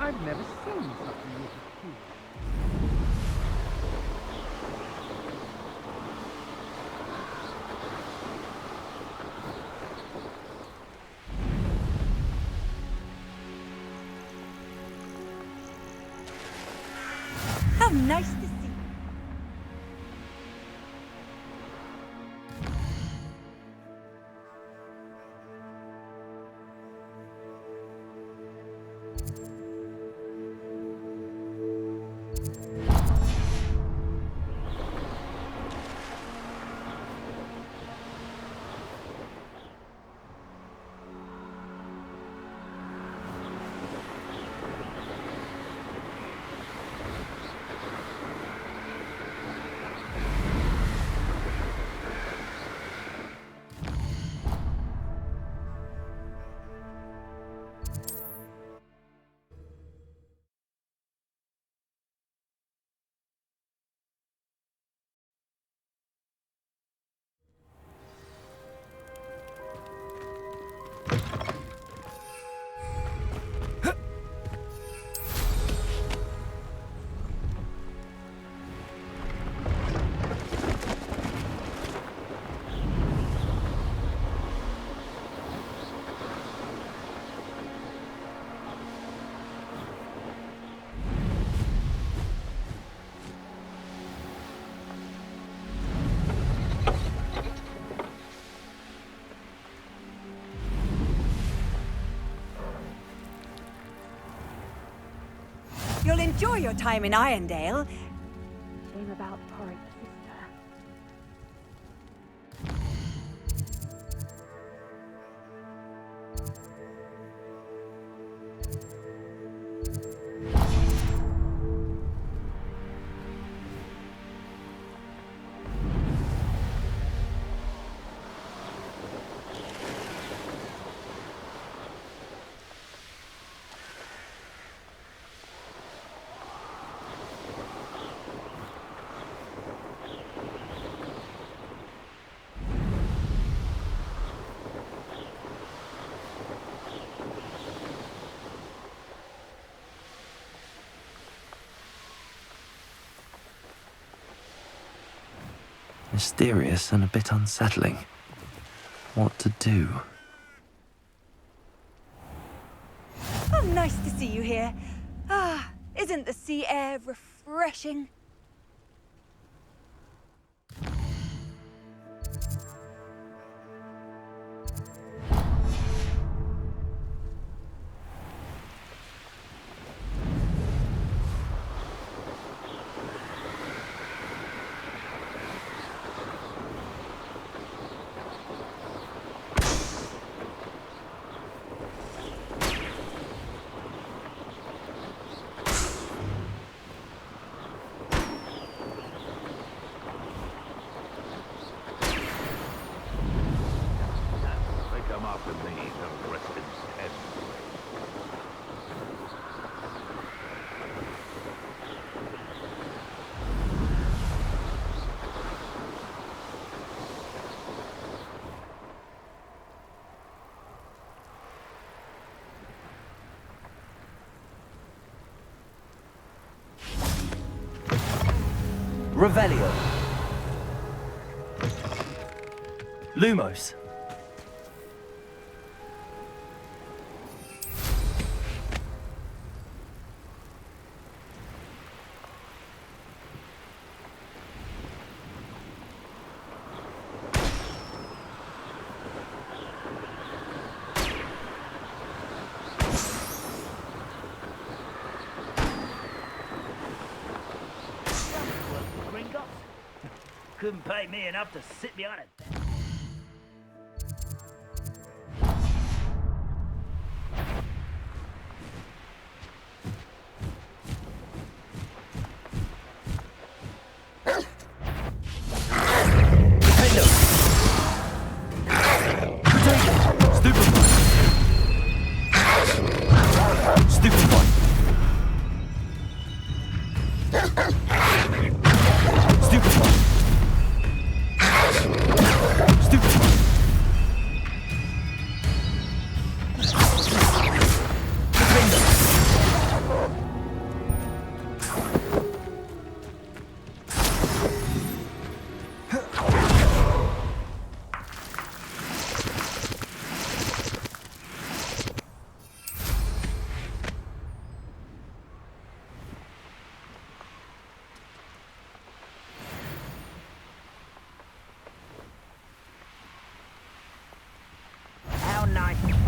I've never seen such a little cube. How nice to see. You'll enjoy your time in Irondale. Shame about Torrent's sister. Mysterious and a bit unsettling. What to do? Oh, nice to see you here. Ah, isn't the sea air refreshing? Revelio. Lumos. Couldn't pay me enough to sit behind it.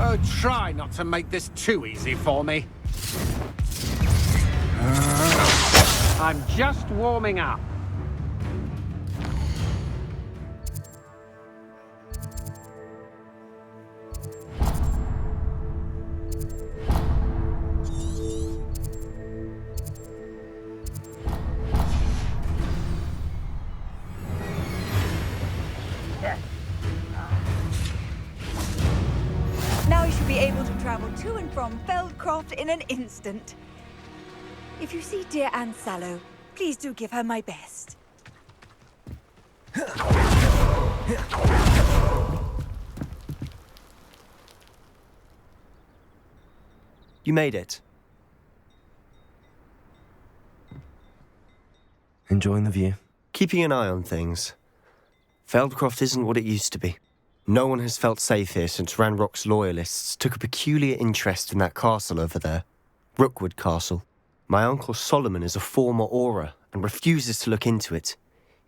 Oh, try not to make this too easy for me. I'm just warming up. Now you should be able to travel to and from Feldcroft in an instant. If you see dear Anne Sallow, please do give her my best. You made it. Enjoying the view? Keeping an eye on things. Feldcroft isn't what it used to be. No one has felt safe here since Ranrock's loyalists took a peculiar interest in that castle over there. Rookwood Castle. My uncle Solomon is a former Auror and refuses to look into it,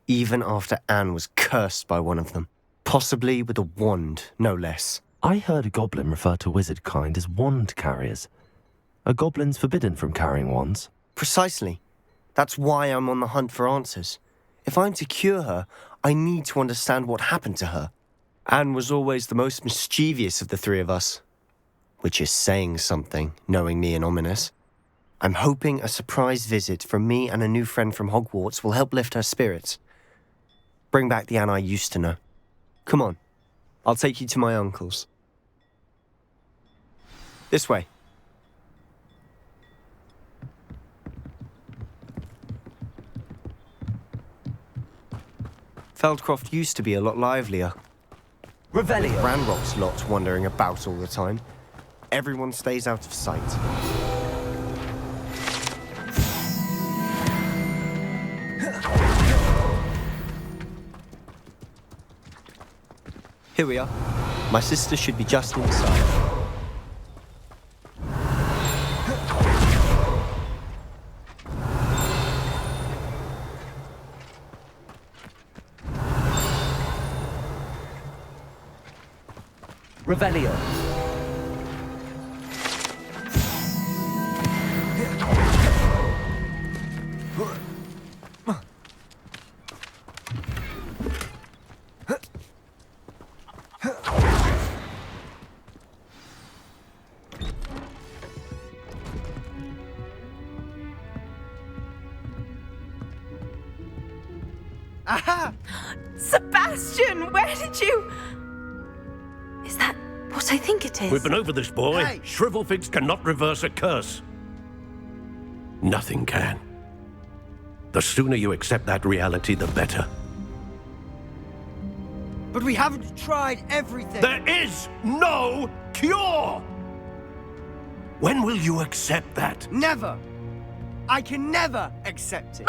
even after Anne was cursed by one of them. Possibly with a wand, no less. I heard a goblin refer to wizard kind as wand carriers. Are goblins forbidden from carrying wands? Precisely. That's why I'm on the hunt for answers. If I'm to cure her, I need to understand what happened to her. Anne was always the most mischievous of the three of us. Which is saying something, knowing me and ominous. I'm hoping a surprise visit from me and a new friend from Hogwarts will help lift her spirits. Bring back the Anne I used to know. Come on, I'll take you to my uncle's. This way. Feldcroft used to be a lot livelier. Revelio. Ranrock's lot wandering about all the time. Everyone stays out of sight. Here we are. My sister should be just inside. Revelio. Aha! Sebastian, where did you... Is that what I think it is? We've been over this, boy. Hey. Shrivelfigs cannot reverse a curse. Nothing can. The sooner you accept that reality, the better. But we haven't tried everything. There is no cure! When will you accept that? Never. I can never accept it.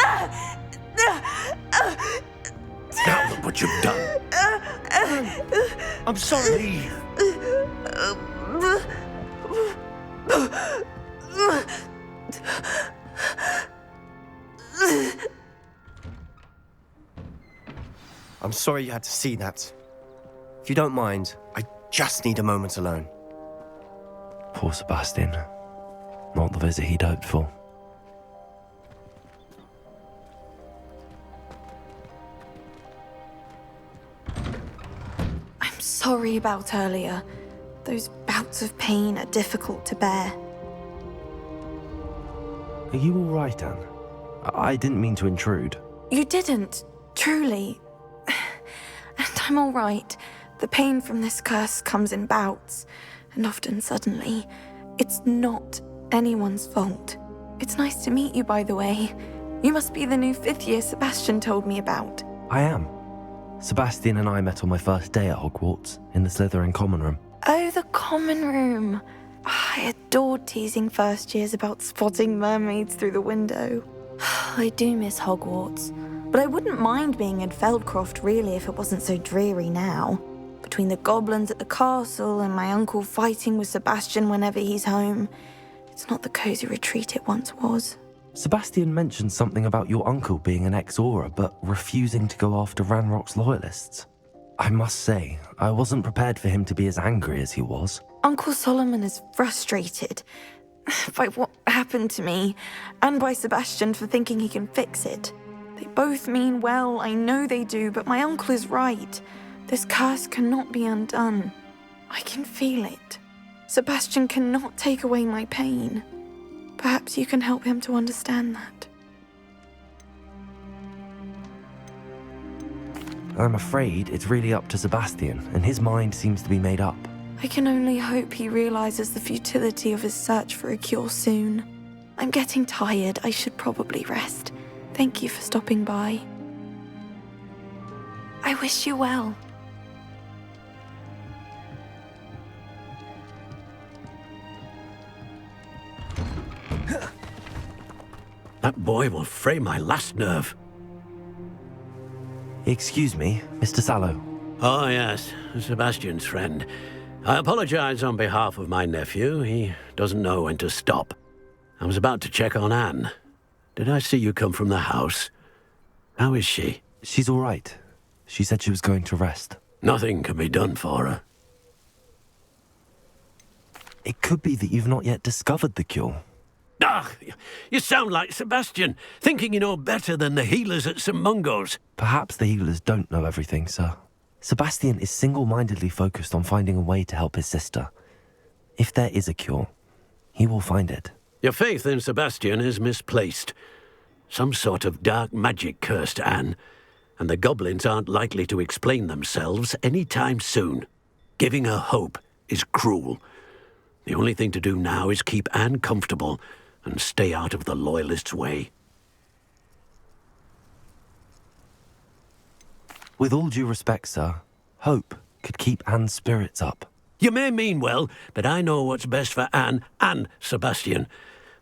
Now look what you've done. I'm sorry. Leave. I'm sorry you had to see that. If you don't mind, I just need a moment alone. Poor Sebastian. Not the visit he'd hoped for. I'm sorry about earlier. Those bouts of pain are difficult to bear. Are you all right, Anne? I didn't mean to intrude. You didn't, truly. And I'm all right. The pain from this curse comes in bouts, and often suddenly. It's not anyone's fault. It's nice to meet you, by the way. You must be the new 5th year Sebastian told me about. I am. Sebastian and I met on my first day at Hogwarts, in the Slytherin common room. Oh, the common room. I adored teasing first years about spotting mermaids through the window. I do miss Hogwarts, but I wouldn't mind being in Feldcroft really if it wasn't so dreary now. Between the goblins at the castle and my uncle fighting with Sebastian whenever he's home, it's not the cosy retreat it once was. Sebastian mentioned something about your uncle being an ex-Auror, but refusing to go after Ranrock's loyalists. I must say, I wasn't prepared for him to be as angry as he was. Uncle Solomon is frustrated by what happened to me, and by Sebastian for thinking he can fix it. They both mean well, I know they do, but my uncle is right. This curse cannot be undone. I can feel it. Sebastian cannot take away my pain. Perhaps you can help him to understand that. I'm afraid it's really up to Sebastian, and his mind seems to be made up. I can only hope he realizes the futility of his search for a cure soon. I'm getting tired. I should probably rest. Thank you for stopping by. I wish you well. That boy will fray my last nerve. Excuse me, Mr. Sallow. Oh, yes, Sebastian's friend. I apologize on behalf of my nephew. He doesn't know when to stop. I was about to check on Anne. Did I see you come from the house? How is she? She's all right. She said she was going to rest. Nothing can be done for her. It could be that you've not yet discovered the cure. Ah, you sound like Sebastian, thinking you know better than the healers at St. Mungo's. Perhaps the healers don't know everything, sir. Sebastian is single-mindedly focused on finding a way to help his sister. If there is a cure, he will find it. Your faith in Sebastian is misplaced. Some sort of dark magic cursed Anne, and the goblins aren't likely to explain themselves any time soon. Giving her hope is cruel. The only thing to do now is keep Anne comfortable and stay out of the Loyalists' way. With all due respect, sir, hope could keep Anne's spirits up. You may mean well, but I know what's best for Anne and Sebastian.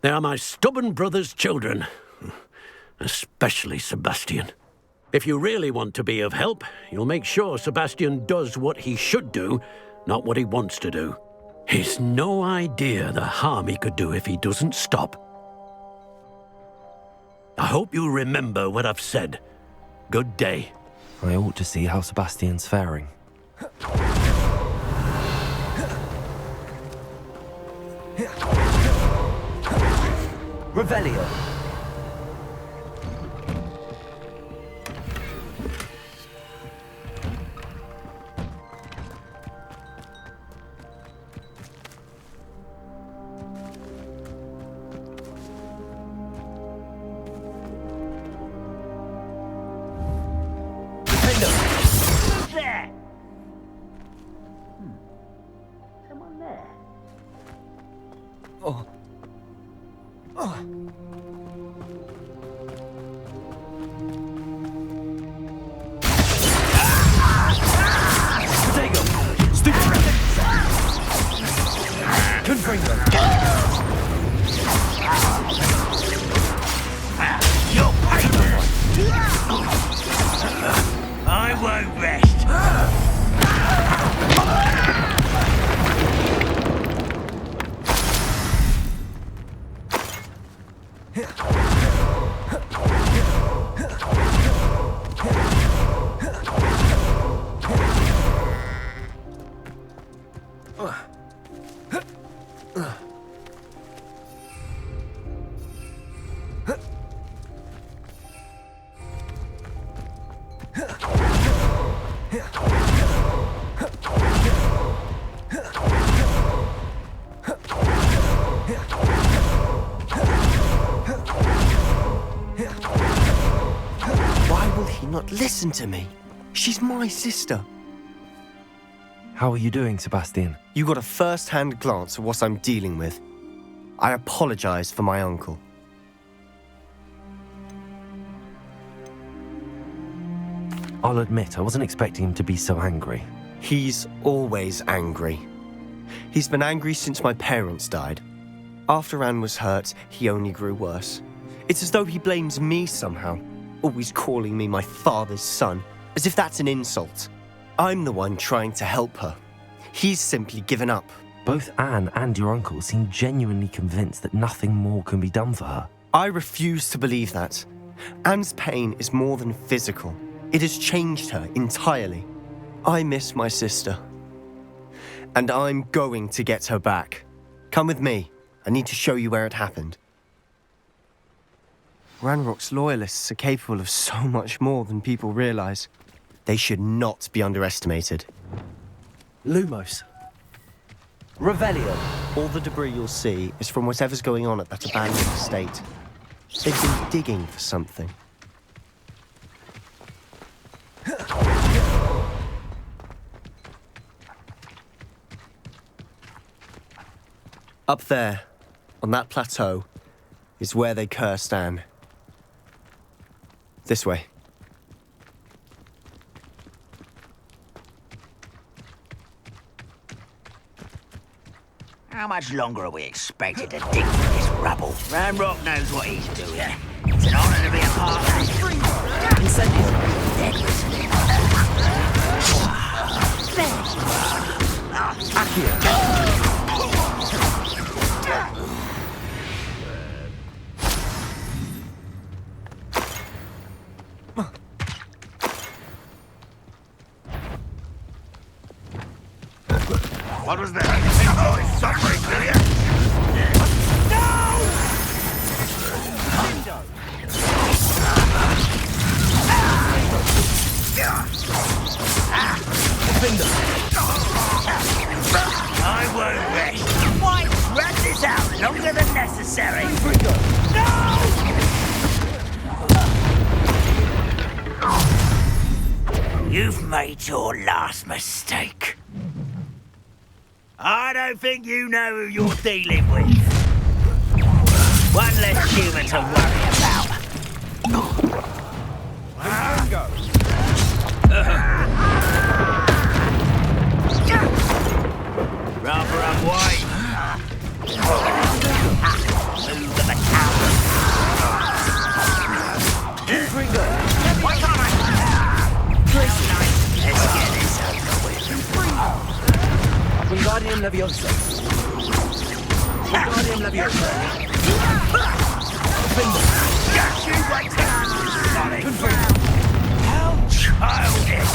They are my stubborn brother's children. Especially Sebastian. If you really want to be of help, you'll make sure Sebastian does what he should do, not what he wants to do. He's no idea the harm he could do if he doesn't stop. I hope you'll remember what I've said. Good day. I ought to see how Sebastian's faring. Revelio. Who's there? Someone there? Oh. Oh. Diagon! Stupid! Confringo! You're paid! Why will he not listen to me? She's my sister. How are you doing, Sebastian? You got a first-hand glance at what I'm dealing with. I apologize for my uncle. I'll admit, I wasn't expecting him to be so angry. He's always angry. He's been angry since my parents died. After Anne was hurt, he only grew worse. It's as though he blames me somehow, always calling me my father's son, as if that's an insult. I'm the one trying to help her. He's simply given up. Both Anne and your uncle seem genuinely convinced that nothing more can be done for her. I refuse to believe that. Anne's pain is more than physical. It has changed her entirely. I miss my sister. And I'm going to get her back. Come with me. I need to show you where it happened. Ranrock's loyalists are capable of so much more than people realize. They should not be underestimated. Lumos. Revelio. All the debris you'll see is from whatever's going on at that abandoned estate. They've been digging for something. Up there, on that plateau, is where they cursed Anne. This way. How much longer are we expected to dig for this rubble? Ranrock knows what he's doing. It's an honor to be a part of that. Incendiary. What was that? Oh, he's suffering, will you? I won't rest. Why? Drag this out longer than necessary. No! You've made your last mistake. I don't think you know who you're dealing with. One less human to worry about. Rather unwise. Move the tower. Why can't I? Let's get this over with. Wingardium Leviosa. Wingardium Leviosa. Just you wait till I'm sorry. How childish.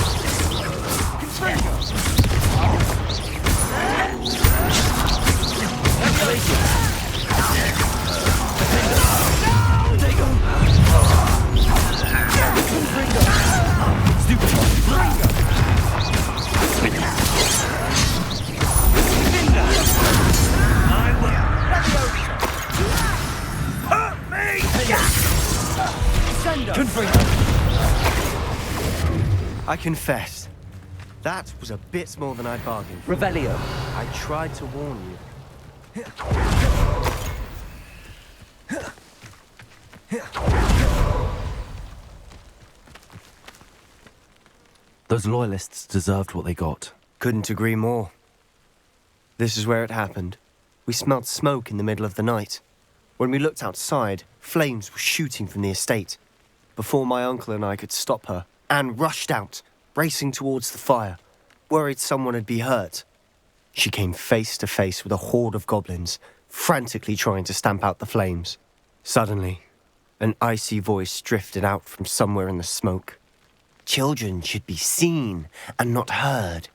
I confess, that was a bit more than I bargained for. Revelio. I tried to warn you. Those loyalists deserved what they got. Couldn't agree more. This is where it happened. We smelled smoke in the middle of the night. When we looked outside, flames were shooting from the estate. Before my uncle and I could stop her, Anne rushed out, racing towards the fire, worried someone had been hurt. She came face to face with a horde of goblins, frantically trying to stamp out the flames. Suddenly, an icy voice drifted out from somewhere in the smoke. Children should be seen and not heard.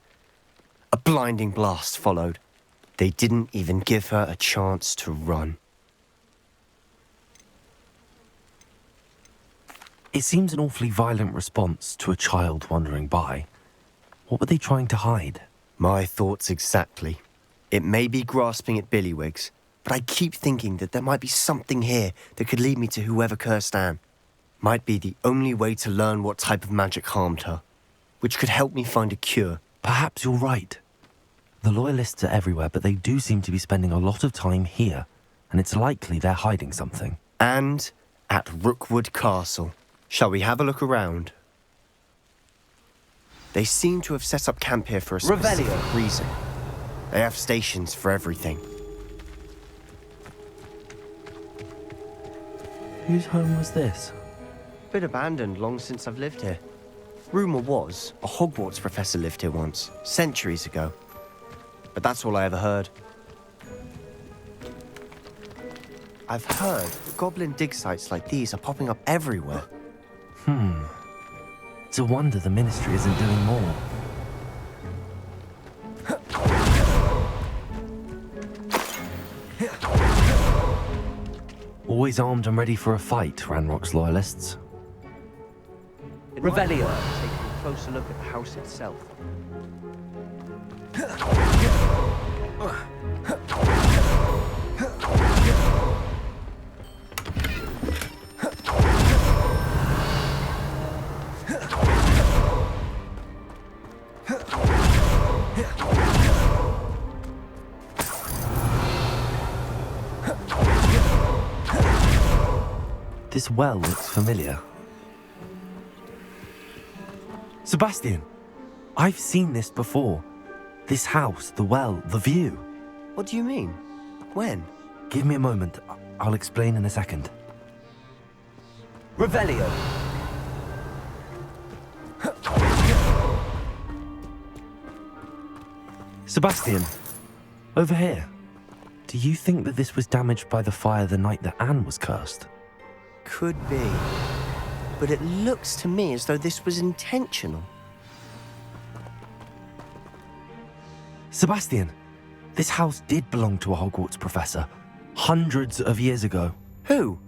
A blinding blast followed. They didn't even give her a chance to run. It seems an awfully violent response to a child wandering by. What were they trying to hide? My thoughts exactly. It may be grasping at Billywigs, but I keep thinking that there might be something here that could lead me to whoever cursed Anne. Might be the only way to learn what type of magic harmed her, which could help me find a cure. Perhaps you're right. The Loyalists are everywhere, but they do seem to be spending a lot of time here, and it's likely they're hiding something. And at Rookwood Castle. Shall we have a look around? They seem to have set up camp here for a specific Revelio. reason. They have stations for everything. Whose home was this? Been abandoned long since I've lived here. Rumour was a Hogwarts professor lived here once, centuries ago. But that's all I ever heard. I've heard that goblin dig sites like these are popping up everywhere. It's a wonder the Ministry isn't doing more. Always armed and ready for a fight, Ranrock's Loyalists. Revelio. Taking a closer look at the house itself. This well looks familiar. Sebastian, I've seen this before. This house, the well, the view. What do you mean? When? Give me a moment. I'll explain in a second. Revelio. Sebastian, over here. Do you think that this was damaged by the fire the night that Anne was cursed? Could be. But it looks to me as though this was intentional. Sebastian, this house did belong to a Hogwarts professor, hundreds of years ago. Who?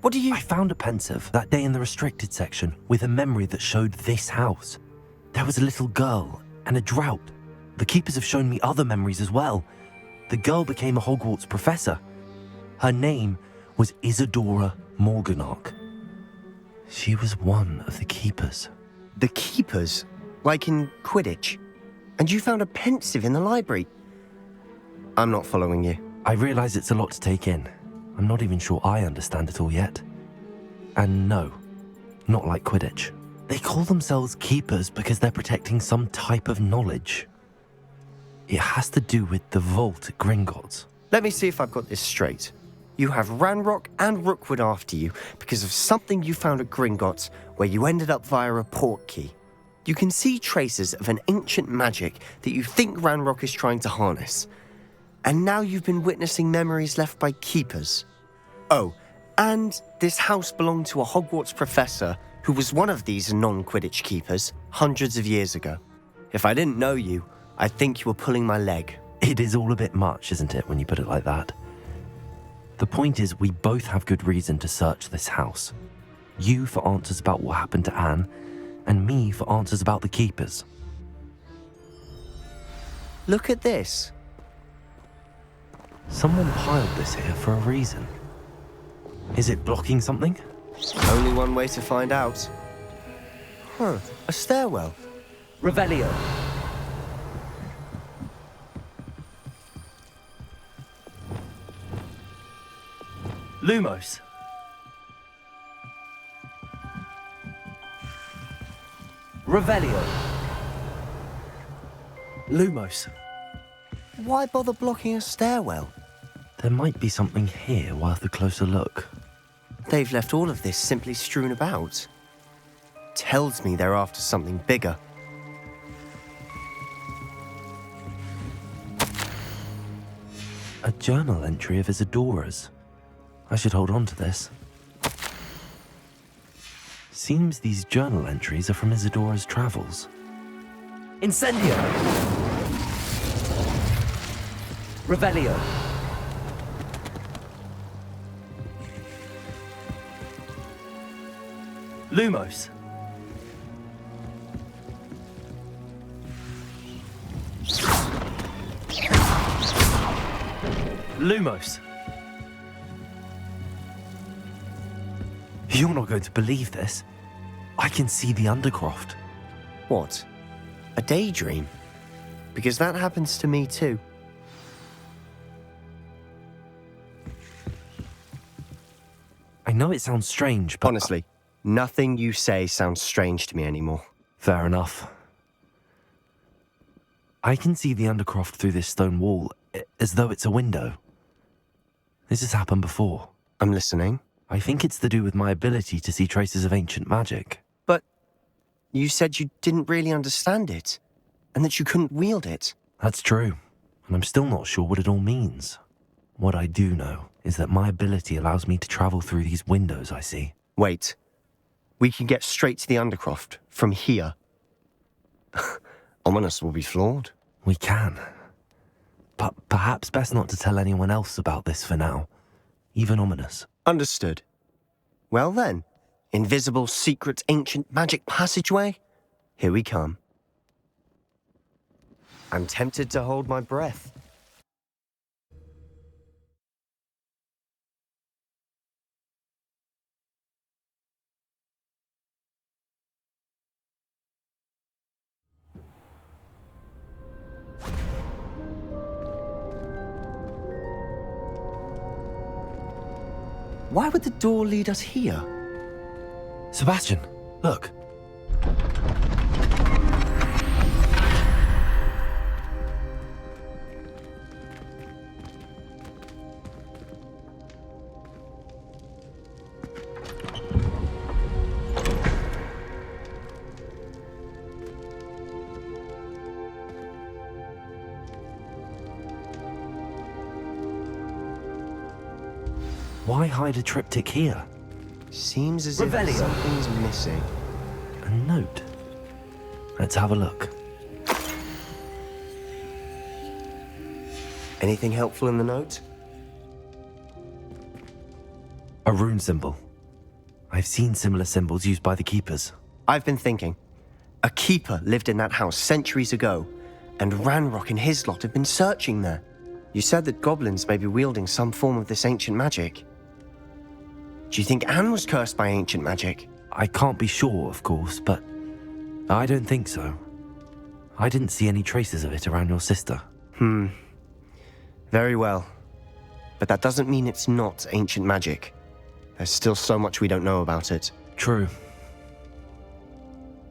What do you... I found a pensive that day in the restricted section with a memory that showed this house. There was a little girl and a drought. The keepers have shown me other memories as well. The girl became a Hogwarts professor. Her name was Isadora Morganach. She was one of the keepers. The keepers? Like in Quidditch? And you found a pensive in the library? I'm not following you. I realize it's a lot to take in. I'm not even sure I understand it all yet. And no, not like Quidditch. They call themselves keepers because they're protecting some type of knowledge. It has to do with the vault at Gringotts. Let me see if I've got this straight. You have Ranrock and Rookwood after you because of something you found at Gringotts where you ended up via a portkey. You can see traces of an ancient magic that you think Ranrock is trying to harness. And now you've been witnessing memories left by keepers. Oh, and this house belonged to a Hogwarts professor who was one of these non-Quidditch keepers hundreds of years ago. If I didn't know you, I'd think you were pulling my leg. It is all a bit much, isn't it, when you put it like that? The point is, we both have good reason to search this house. You for answers about what happened to Anne, and me for answers about the keepers. Look at this. Someone piled this here for a reason. Is it blocking something? Only one way to find out. A stairwell. Revelio. Lumos. Revelio. Lumos. Why bother blocking a stairwell? There might be something here worth a closer look. They've left all of this simply strewn about. Tells me they're after something bigger. A journal entry of Isadora's. I should hold on to this. Seems these journal entries are from Isadora's travels. Incendio. Revelio. Lumos. Lumos. You're not going to believe this. I can see the Undercroft. What? A daydream? Because that happens to me too. I know it sounds strange, but... Honestly, nothing you say sounds strange to me anymore. Fair enough. I can see the Undercroft through this stone wall, as though it's a window. This has happened before. I'm listening. I think it's to do with my ability to see traces of ancient magic. But you said you didn't really understand it, and that you couldn't wield it. That's true, and I'm still not sure what it all means. What I do know is that my ability allows me to travel through these windows I see. Wait. We can get straight to the Undercroft from here. Ominous will be flawed. We can. But perhaps best not to tell anyone else about this for now. Even Ominous. Understood. Well then, invisible, secret, ancient magic passageway? Here we come. I'm tempted to hold my breath. Why would the door lead us here? Sebastian, look. Why hide a triptych here? Seems as if Revelio. something's missing. A note. Let's have a look. Anything helpful in the note? A rune symbol. I've seen similar symbols used by the keepers. I've been thinking. A keeper lived in that house centuries ago, and Ranrock and his lot have been searching there. You said that goblins may be wielding some form of this ancient magic. Do you think Anne was cursed by ancient magic? I can't be sure, of course, but I don't think so. I didn't see any traces of it around your sister. Very well. But that doesn't mean it's not ancient magic. There's still so much we don't know about it. True.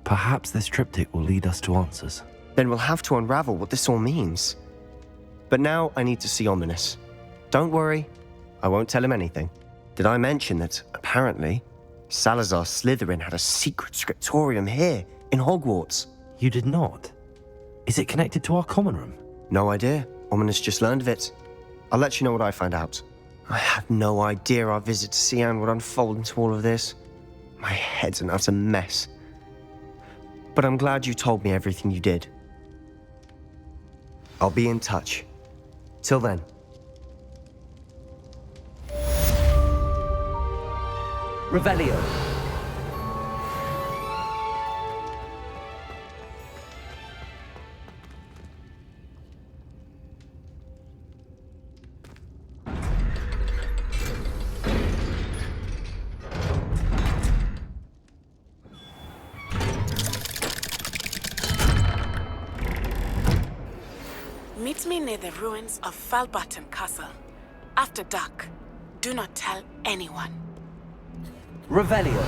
Perhaps this triptych will lead us to answers. Then we'll have to unravel what this all means. But now I need to see Ominous. Don't worry, I won't tell him anything. Did I mention that, apparently, Salazar Slytherin had a secret scriptorium here, in Hogwarts? You did not? Is it connected to our common room? No idea. Ominous just learned of it. I'll let you know what I find out. I had no idea our visit to see Anne would unfold into all of this. My head's an utter mess. But I'm glad you told me everything you did. I'll be in touch. Till then. Revelio. Meet me near the ruins of Falbaton Castle. After dark. Do not tell anyone. Revelio.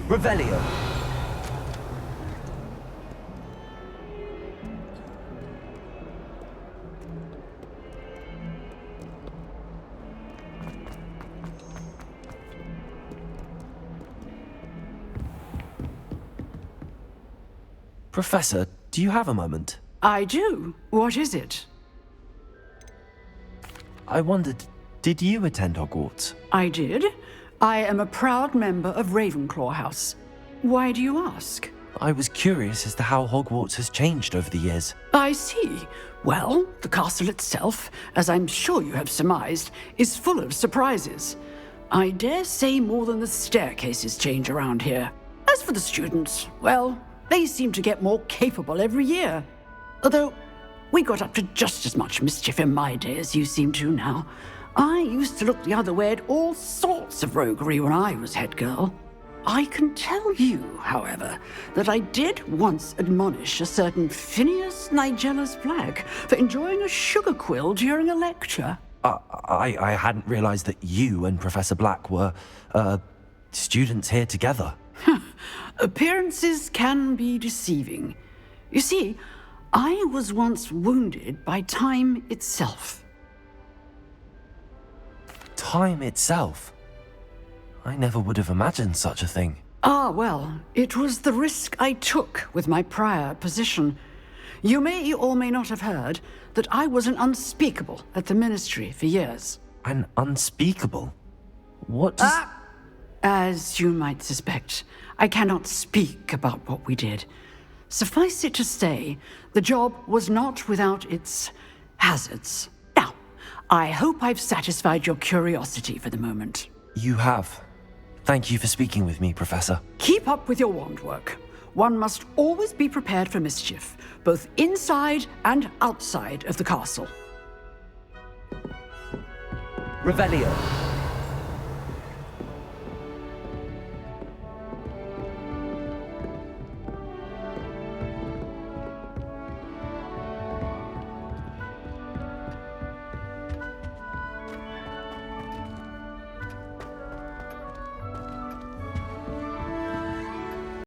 Revelio. Professor, do you have a moment? I do. What is it? I wondered, did you attend Hogwarts? I did. I am a proud member of Ravenclaw House. Why do you ask? I was curious as to how Hogwarts has changed over the years. I see. Well, the castle itself, as I'm sure you have surmised, is full of surprises. I dare say more than the staircases change around here. As for the students, well, they seem to get more capable every year. Although, we got up to just as much mischief in my day as you seem to now. I used to look the other way at all sorts of roguery when I was head girl. I can tell you, however, that I did once admonish a certain Phineas Nigellus Black for enjoying a sugar quill during a lecture. I hadn't realized that you and Professor Black were, students here together. Appearances can be deceiving. You see, I was once wounded by time itself. Time itself? I never would have imagined such a thing. Ah, well, it was the risk I took with my prior position. You may or may not have heard that I was an unspeakable at the Ministry for years. An unspeakable? What does... As you might suspect, I cannot speak about what we did. Suffice it to say, the job was not without its hazards. Now, I hope I've satisfied your curiosity for the moment. You have. Thank you for speaking with me, Professor. Keep up with your wand work. One must always be prepared for mischief, both inside and outside of the castle. Revelio.